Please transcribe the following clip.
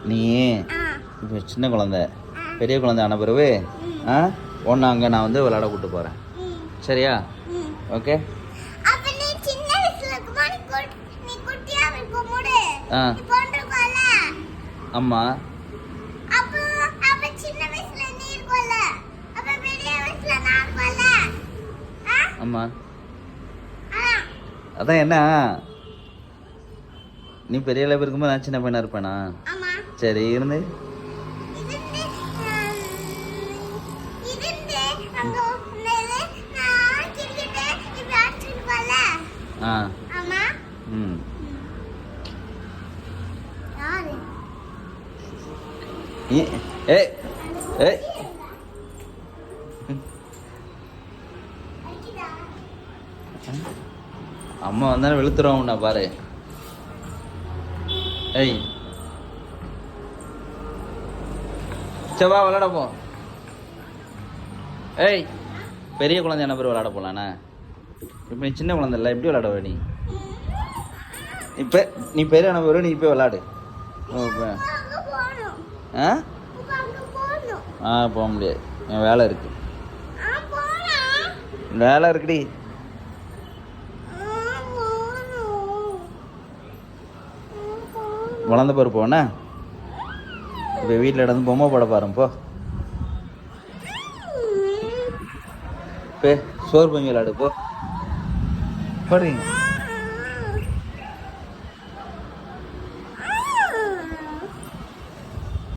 நீ இப்போ சின்ன குழந்தை, பெரிய குழந்தை ஆன பிறகு ஒன்று அங்கே நான் வந்து விளையாட கூட்டு போகிறேன். சரியா? ஓகே. ஆமாம். ஆமாம். அதான் என்ன, நீ பெரிய அளவு இருக்கும்போது நான் சின்ன பையனா இருப்பேனா? சரி இருந்து. அம்மா வந்தாலும் வெளுத்துருவோம் உன்னை பாரு. ஏய் செவ்வா விளையாட போ. ஏய் பெரிய குழந்தை என்ன பேர் விளையாட போகலாண்ணா? இப்போ நீ சின்ன குழந்தை இல்லை, எப்படி விளையாடுவ நீ? இப்போ நீ பெரிய என்ன பேர், நீ இப்போ விளையாடு. போக முடியாது, என் வேலை இருக்கு. வேலை இருக்குடி. வளர்ந்த பிறகு போனே. இப்போ வீட்டில் இடந்து பொம்மை போட பாருங்க போ. சோறு பொங்கி விளையாடு போ. போடுறீங்க.